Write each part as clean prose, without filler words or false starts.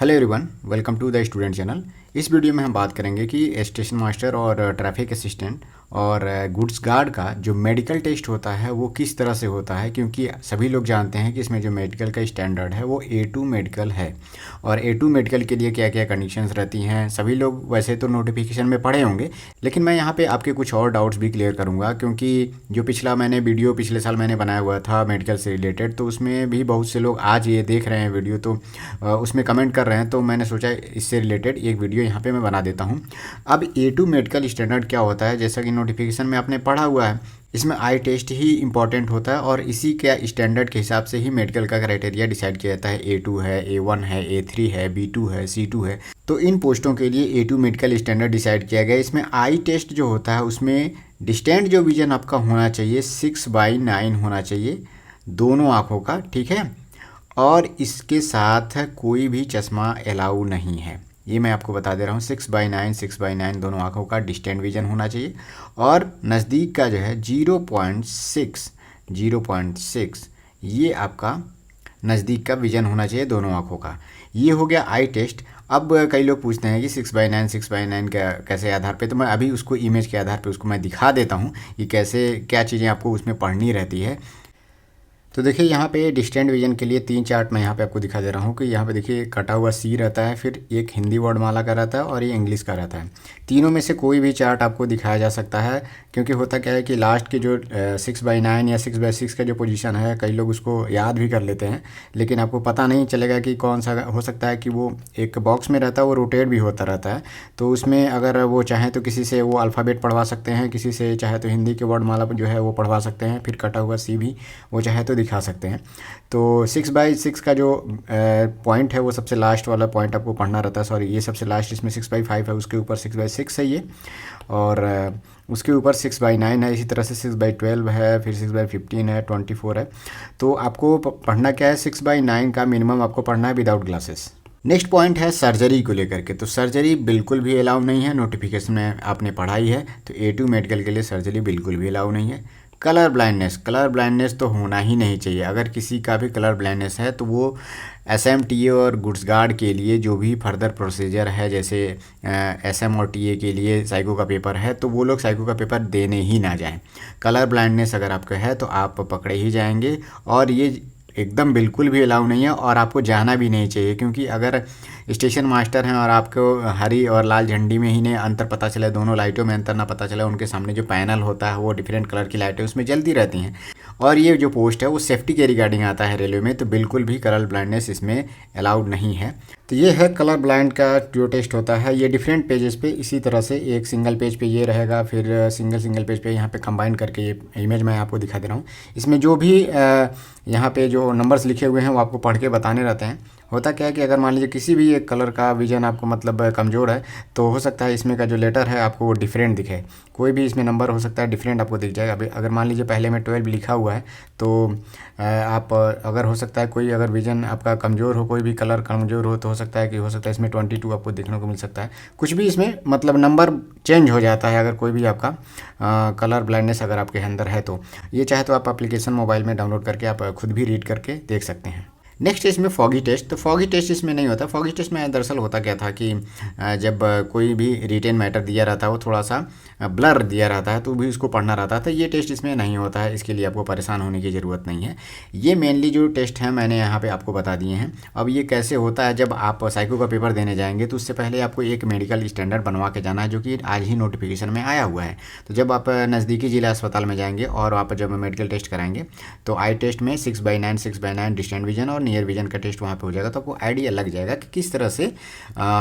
Hello everyone, welcome to the student channel. इस video में हम बात करेंगे कि स्टेशन मास्टर और ट्रैफिक असिस्टेंट और गुड्स गार्ड का जो मेडिकल टेस्ट होता है वो किस तरह से होता है, क्योंकि सभी लोग जानते हैं कि इसमें जो मेडिकल का स्टैंडर्ड है वो A2 मेडिकल है। और A2 मेडिकल के लिए क्या क्या कंडीशंस रहती हैं सभी लोग वैसे तो नोटिफिकेशन में पढ़े होंगे, लेकिन मैं यहाँ पे आपके कुछ और डाउट्स भी क्लियर करूँगा। क्योंकि जो पिछले साल मैंने बनाया हुआ था मेडिकल से रिलेटेड, तो उसमें भी बहुत से लोग आज ये देख रहे हैं वीडियो, तो उसमें कमेंट कर रहे हैं, तो मैंने सोचा इससे रिलेटेड एक वीडियो यहाँ पे मैं बना देता हूँ। अब A2 मेडिकल स्टैंडर्ड क्या होता है, जैसा कि नोटिफिकेशन में आपने पढ़ा हुआ है, इसमें आई टेस्ट ही इंपॉर्टेंट होता है और इसी के स्टैंडर्ड के हिसाब से ही मेडिकल का क्राइटेरिया डिसाइड किया जाता है। A2 है, A1 है, A3 है, B2 है, C2 है। तो इन पोस्टों के लिए A2 मेडिकल स्टैंडर्ड डिसाइड किया गया। इसमें आई टेस्ट जो होता है उसमें डिस्टेंट जो विजन आपका होना चाहिए 6/9 होना चाहिए दोनों आँखों का, ठीक है। और इसके साथ कोई भी चश्मा अलाउ नहीं है, ये मैं आपको बता दे रहा हूँ। 6/9 दोनों आँखों का डिस्टेंट विजन होना चाहिए। और नज़दीक का जो है 0.6 ये आपका नज़दीक का विजन होना चाहिए दोनों आँखों का। ये हो गया आई टेस्ट। अब कई लोग पूछते हैं कि 6/9 का कैसे आधार पे, तो मैं अभी उसको इमेज के आधार पे उसको मैं दिखा देता हूँ कि कैसे क्या चीज़ें आपको उसमें पढ़नी रहती है। तो देखिए यहाँ पे डिस्टेंट विजन के लिए 3 चार्ट मैं यहाँ पे आपको दिखा दे रहा हूँ कि यहाँ पे देखिए कटा हुआ C रहता है, फिर एक हिंदी वर्णमाला का रहता है और ये इंग्लिश का रहता है। तीनों में से कोई भी चार्ट आपको दिखाया जा सकता है, क्योंकि होता क्या है कि लास्ट की जो 6/9 या 6/6 का जो पोजीशन है कई लोग उसको याद भी कर लेते हैं, लेकिन आपको पता नहीं चलेगा कि कौन सा हो सकता है कि वो एक बॉक्स में रहता है, वो रोटेट भी होता रहता है। तो उसमें अगर वो चाहें तो किसी से वो अल्फ़ाबेट पढ़वा सकते हैं, किसी से चाहे तो हिंदी के वर्णमाला जो है वो पढ़वा सकते हैं, फिर कटा हुआ C भी वो चाहे तो दिखा सकते हैं। तो 6/6 का जो पॉइंट है वो सबसे लास्ट वाला पॉइंट आपको पढ़ना रहता है। सॉरी, ये सबसे लास्ट, इसमें 6/5 है, उसके ऊपर 6/6 है ये, और उसके ऊपर 6/9 है। इसी तरह से 6/12 है, फिर 6/15 है, 24 है। तो आपको पढ़ना क्या है, 6/9 का मिनिमम आपको पढ़ना है विदाउट ग्लासेस। नेक्स्ट पॉइंट है सर्जरी को लेकर के। तो सर्जरी बिल्कुल भी अलाउ नहीं है, नोटिफिकेशन में आपने पढ़ाई है। तो A2 मेडिकल के लिए सर्जरी बिल्कुल भी अलाउ नहीं है। कलर ब्लाइंडनेस तो होना ही नहीं चाहिए। अगर किसी का भी कलर ब्लाइंडनेस है तो वो SMTA और गुड्स गार्ड के लिए जो भी फर्दर प्रोसीजर है, जैसे SM और TA के लिए साइको का पेपर है, तो वो लोग साइको का पेपर देने ही ना जाएं। कलर ब्लाइंडनेस अगर आपका है तो आप पकड़े ही जाएंगे, और ये एकदम बिल्कुल भी अलाउ नहीं है और आपको जाना भी नहीं चाहिए। क्योंकि अगर स्टेशन मास्टर हैं और आपको हरी और लाल झंडी में ही नहीं अंतर पता चला, दोनों लाइटों में अंतर ना पता चला, उनके सामने जो पैनल होता है वो डिफरेंट कलर की लाइटें उसमें जलती रहती हैं, और ये जो पोस्ट है वो सेफ्टी के रिगार्डिंग आता है रेलवे में, तो बिल्कुल भी कलर ब्लाइंडनेस इसमें अलाउड नहीं है। तो ये है कलर ब्लाइंड का जो टेस्ट होता है। ये डिफरेंट पेजेस पे इसी तरह से, एक सिंगल पेज पे ये रहेगा, फिर सिंगल पेज पे यहाँ पे कंबाइन करके ये इमेज मैं आपको दिखा दे रहा हूँ। इसमें जो भी यहाँ पे जो नंबर्स लिखे हुए हैं वो आपको पढ़ के बताने रहते हैं। होता क्या है कि अगर मान लीजिए किसी भी एक कलर का विजन आपको मतलब कमज़ोर है, तो हो सकता है इसमें का जो लेटर है आपको वो डिफरेंट दिखे। कोई भी इसमें नंबर हो सकता है डिफरेंट आपको दिख जाएगा। अभी अगर मान लीजिए पहले में 12 लिखा हुआ है, तो आप अगर हो सकता है कोई अगर विजन आपका कमज़ोर हो, कोई भी कलर कमज़ोर हो, तो हो सकता है इसमें 22 आपको देखने को मिल सकता है। कुछ भी इसमें मतलब नंबर चेंज हो जाता है अगर कोई भी आपका कलर ब्लाइंडनेस अगर आपके अंदर है। तो ये चाहे तो आप एप्लीकेशन मोबाइल में डाउनलोड करके आप खुद भी रीड करके देख सकते हैं। नेक्स्ट इसमें फॉगी टेस्ट। तो फॉगी टेस्ट इसमें नहीं होता। फॉगी टेस्ट में दरअसल होता क्या था कि जब कोई भी रिटेन मैटर दिया रहता है वो थोड़ा सा ब्लर दिया रहता है, तो भी उसको पढ़ना रहता है। तो ये टेस्ट इसमें नहीं होता है, इसके लिए आपको परेशान होने की ज़रूरत नहीं है। ये मेनली जो टेस्ट हैं मैंने यहाँ पे आपको बता दिए हैं। अब ये कैसे होता है, जब आप साइको का पेपर देने जाएंगे तो उससे पहले आपको एक मेडिकल स्टैंडर्ड बनवा के जाना है, जो कि आज ही नोटिफिकेशन में आया हुआ है। तो जब आप नज़दीकी जिला अस्पताल में जाएंगे और आप जब मेडिकल टेस्ट कराएंगे, तो आई टेस्ट में 6/9 डिस्टेंट विजन और नियर विजन का टेस्ट वहाँ पे हो जाएगा। तो आपको आइडिया लग जाएगा कि किस तरह से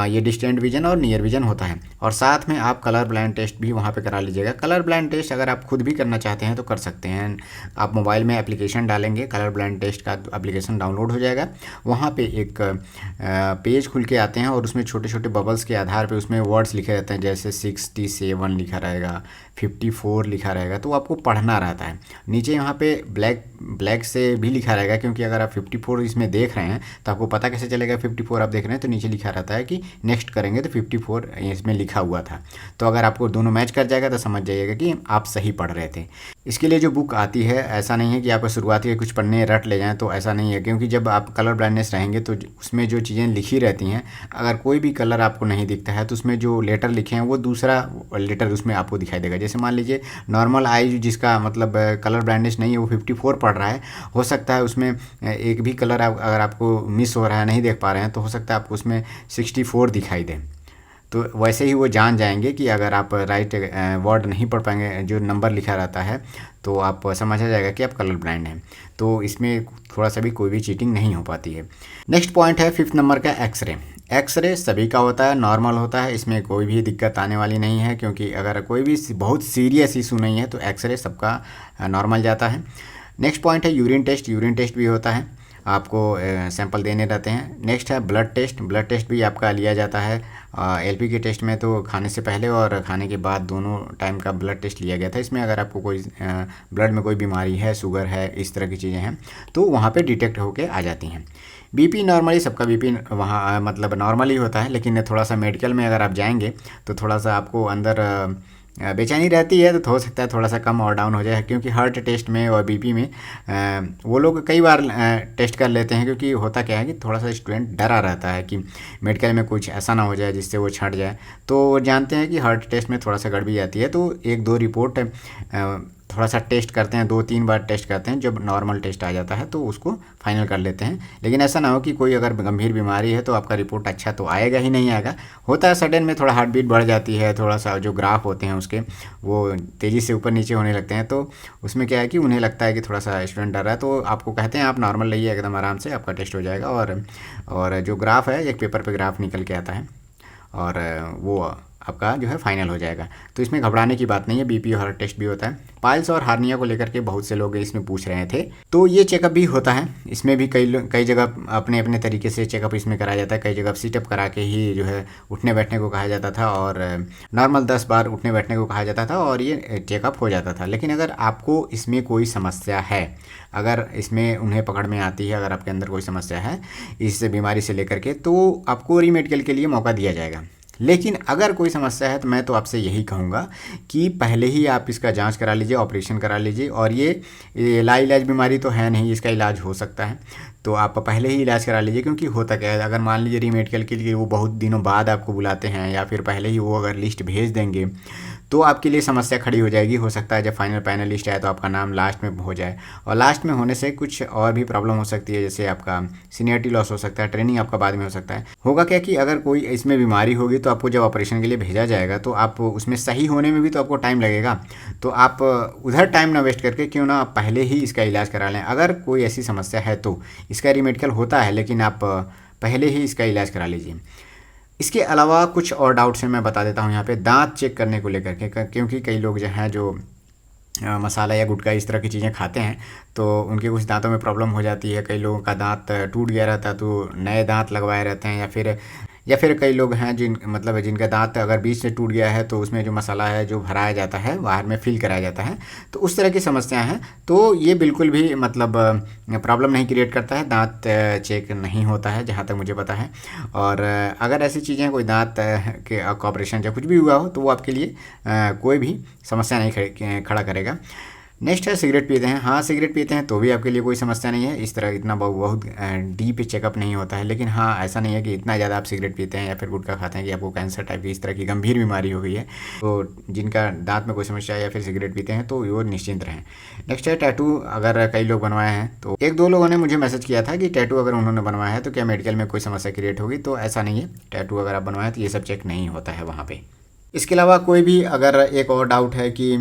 ये डिस्टेंट विजन और नियर विजन होता है। और साथ में आप कलर ब्लाइंड टेस्ट भी वहाँ पे करा लीजिएगा। कलर ब्लाइंड टेस्ट अगर आप खुद भी करना चाहते हैं तो कर सकते हैं। आप मोबाइल में एप्लीकेशन डालेंगे, कलर ब्लाइंड टेस्ट का एप्लीकेशन डाउनलोड हो जाएगा। वहाँ पे एक पेज खुल के आते हैं और उसमें छोटे छोटे बबल्स के आधार पे उसमें वर्ड्स लिखे रहते हैं, जैसे 67 लिखा रहेगा, 54 लिखा रहेगा तो आपको पढ़ना रहता है। नीचे यहाँ पे ब्लैक से भी लिखा रहेगा, क्योंकि अगर आप 54 इसमें देख रहे हैं तो आपको पता कैसे चलेगा 54 आप देख रहे हैं, तो नीचे लिखा रहता है कि नेक्स्ट करेंगे तो 54 इसमें लिखा हुआ था। तो अगर आपको दोनों मैच कर जाएगा तो समझ जाइएगा कि आप सही पढ़ रहे थे। इसके लिए जो बुक आती है, ऐसा नहीं है कि आप शुरुआती के कुछ पढ़ने रट ले जाएं, तो ऐसा नहीं है, क्योंकि जब आप कलर ब्लाइंडनेस रहेंगे तो उसमें जो चीज़ें लिखी रहती हैं, अगर कोई भी कलर आपको नहीं दिखता है तो उसमें जो लेटर लिखे हैं वो दूसरा लेटर उसमें आपको दिखाई देगा। जैसे मान लीजिए नॉर्मल आई जिसका मतलब कलर ब्लाइंडनेस नहीं है, वो 54 पढ़ रहा है, हो सकता है उसमें एक भी कलर अगर आपको मिस हो रहा है, नहीं देख पा रहे हैं, तो हो सकता है आपको उसमें 64 दिखाई दे। तो वैसे ही वो जान जाएंगे कि अगर आप राइट वर्ड नहीं पढ़ पाएंगे, जो नंबर लिखा रहता है, तो आप समझ आ जाएगा कि आप कलर ब्लाइंड हैं। तो इसमें थोड़ा सा भी कोई भी चीटिंग नहीं हो पाती है। नेक्स्ट पॉइंट है 5th नंबर का एक्सरे। एक्सरे सभी का होता है, नॉर्मल होता है, इसमें कोई भी दिक्कत आने वाली नहीं है, क्योंकि अगर कोई भी बहुत सीरियस इशू नहीं है तो एक्सरे सबका नॉर्मल जाता है। नेक्स्ट पॉइंट है यूरिन टेस्ट। यूरिन टेस्ट भी होता है, आपको सैंपल देने रहते हैं। नेक्स्ट है ब्लड टेस्ट। ब्लड टेस्ट भी आपका लिया जाता है। एलपी के टेस्ट में तो खाने से पहले और खाने के बाद दोनों टाइम का ब्लड टेस्ट लिया गया था। इसमें अगर आपको कोई ब्लड में कोई बीमारी है, शुगर है, इस तरह की चीज़ें हैं, तो वहाँ पे डिटेक्ट होके आ जाती हैं। बीपी नॉर्मली सबका बीपी वहाँ मतलब नॉर्मल ही होता है, लेकिन थोड़ा सा मेडिकल में अगर आप जाएंगे तो थोड़ा सा आपको अंदर बेचैनी रहती है, तो हो सकता है थोड़ा सा कम और डाउन हो जाए, क्योंकि हार्ट टेस्ट में और बीपी में वो लोग कई बार टेस्ट कर लेते हैं, क्योंकि होता क्या है कि थोड़ा सा स्टूडेंट डरा रहता है कि मेडिकल में कुछ ऐसा ना हो जाए जिससे वो छट जाए। तो वो जानते हैं कि हार्ट टेस्ट में थोड़ा सा गड़बड़ी आती है, तो 1-2 रिपोर्ट थोड़ा सा टेस्ट करते हैं, 2-3 बार टेस्ट करते हैं। जब नॉर्मल टेस्ट आ जाता है तो उसको फाइनल कर लेते हैं। लेकिन ऐसा ना हो कि कोई अगर गंभीर बीमारी है तो आपका रिपोर्ट अच्छा तो आएगा ही नहीं आएगा। होता है सडन में थोड़ा हार्ट बीट बढ़ जाती है, थोड़ा सा जो ग्राफ होते हैं उसके वो तेज़ी से ऊपर नीचे होने लगते हैं, तो उसमें क्या है कि उन्हें लगता है कि थोड़ा सा स्टूडेंट डर रहा है, तो आपको कहते हैं आप नॉर्मल रहिए, एकदम आराम से आपका टेस्ट हो जाएगा। और जो ग्राफ है, एक पेपर पर ग्राफ निकल के आता है और वो आपका जो है फाइनल हो जाएगा। तो इसमें घबराने की बात नहीं है। बीपी और हार्ट टेस्ट भी होता है। पाइल्स और हार्निया को लेकर के बहुत से लोग इसमें पूछ रहे थे, तो ये चेकअप भी होता है। इसमें भी कई जगह अपने अपने तरीके से चेकअप इसमें कराया जाता है। कई जगह सीटअप करा के ही जो है उठने बैठने को कहा जाता था, और नॉर्मल 10 बार उठने बैठने को कहा जाता था, और ये चेकअप हो जाता था। लेकिन अगर आपको इसमें कोई समस्या है, अगर इसमें उन्हें पकड़ में आती है, अगर आपके अंदर कोई समस्या है इस बीमारी से लेकर के, तो आपको रीमेडिकल के लिए मौका दिया जाएगा। लेकिन अगर कोई समस्या है तो मैं तो आपसे यही कहूँगा कि पहले ही आप इसका जांच करा लीजिए, ऑपरेशन करा लीजिए। और ये लाइलाज बीमारी तो है नहीं, इसका इलाज हो सकता है, तो आप पहले ही इलाज करा लीजिए। क्योंकि होता क्या है, अगर मान लीजिए रीमेडिकल के लिए वो बहुत दिनों बाद आपको बुलाते हैं, या फिर पहले ही वो अगर लिस्ट भेज देंगे, तो आपके लिए समस्या खड़ी हो जाएगी। हो सकता है जब फाइनल पैनल लिस्ट आए तो आपका नाम लास्ट में हो जाए, और लास्ट में होने से कुछ और भी प्रॉब्लम हो सकती है, जैसे आपका सीनियरिटी लॉस हो सकता है, ट्रेनिंग आपका बाद में हो सकता है। होगा क्या कि अगर कोई इसमें बीमारी होगी तो आपको जब ऑपरेशन के लिए भेजा जाएगा तो आप उसमें सही होने में भी तो आपको टाइम लगेगा। तो आप उधर टाइम ना वेस्ट करके क्यों ना आप पहले ही इसका इलाज करा लें। अगर कोई ऐसी समस्या है तो इसका रीमेडिकल होता है, लेकिन आप पहले ही इसका इलाज करा लीजिए। इसके अलावा कुछ और डाउट्स हैं, मैं बता देता हूँ यहाँ पे। दांत चेक करने को लेकर के, क्योंकि कई लोग जो हैं जो मसाला या गुटखा इस तरह की चीज़ें खाते हैं, तो उनके कुछ दांतों में प्रॉब्लम हो जाती है। कई लोगों का दांत टूट गया रहता है तो नए दांत लगवाए रहते हैं, या फिर कई लोग हैं जिनका दांत अगर बीच से टूट गया है तो उसमें जो मसाला है जो भराया जाता है बाहर में फिल कराया जाता है, तो उस तरह की समस्याएं हैं। तो ये बिल्कुल भी मतलब प्रॉब्लम नहीं क्रिएट करता है, दांत चेक नहीं होता है जहाँ तक मुझे पता है। और अगर ऐसी चीज़ें कोई दांत के ऑपरेशन या कुछ भी हुआ हो तो वो आपके लिए कोई भी समस्या नहीं खड़ा करेगा। नेक्स्ट है सिगरेट पीते हैं। हाँ, सिगरेट पीते हैं तो भी आपके लिए कोई समस्या नहीं है। इस तरह इतना बहुत डीप चेकअप नहीं होता है। लेकिन हाँ, ऐसा नहीं है कि इतना ज़्यादा आप सिगरेट पीते हैं या फिर गुटखा खाते हैं कि आपको कैंसर टाइप की इस तरह की गंभीर बीमारी हो गई है। तो जिनका दांत में कोई समस्या है या फिर सिगरेट पीते हैं तो वो निश्चिंत रहें। नेक्स्ट है टैटू। अगर कई लोग बनवाए हैं, तो 1-2 लोगों ने मुझे मैसेज किया था कि टैटू अगर उन्होंने बनवाया है तो क्या मेडिकल में कोई समस्या क्रिएट होगी। तो ऐसा नहीं है, टैटू अगर आप बनवाएं तो ये सब चेक नहीं होता है वहाँ पर। इसके अलावा कोई भी अगर एक और डाउट है कि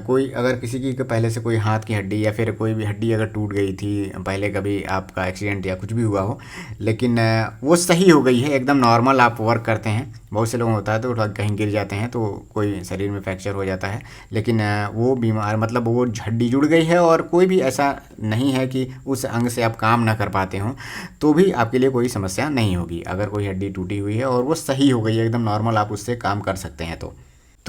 कोई अगर किसी की पहले से कोई हाथ की हड्डी या फिर कोई भी हड्डी अगर टूट गई थी पहले, कभी आपका एक्सीडेंट या कुछ भी हुआ हो, लेकिन वो सही हो गई है, एकदम नॉर्मल आप वर्क करते हैं। बहुत से लोगों को होता है तो कहीं गिर जाते हैं तो कोई शरीर में फ्रैक्चर हो जाता है, लेकिन वो बीमार मतलब वो हड्डी जुड़ गई है और कोई भी ऐसा नहीं है कि उस अंग से आप काम ना कर पाते हों, तो भी आपके लिए कोई समस्या नहीं होगी। अगर कोई हड्डी टूटी हुई है और वो सही हो गई है, एकदम नॉर्मल, आप उससे काम कर सकते हैं। तो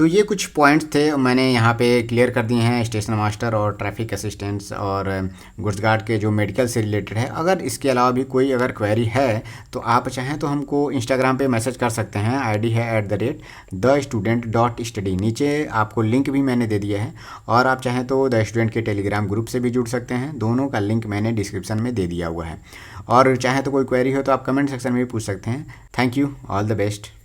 तो ये कुछ पॉइंट्स थे मैंने यहाँ पे क्लियर कर दिए हैं, स्टेशन मास्टर और ट्रैफिक असिस्टेंट्स और गुड्स गार्ड के जो मेडिकल से रिलेटेड है। अगर इसके अलावा भी कोई अगर क्वेरी है तो आप चाहें तो हमको इंस्टाग्राम पे मैसेज कर सकते हैं। आईडी है @thestudent.study। नीचे आपको लिंक भी मैंने दे दिया है, और आप चाहें तो द स्टूडेंट के टेलीग्राम ग्रुप से भी जुड़ सकते हैं। दोनों का लिंक मैंने डिस्क्रिप्शन में दे दिया हुआ है। और चाहें तो कोई क्वेरी हो तो आप कमेंट सेक्शन में भी पूछ सकते हैं। Thank you, all the best.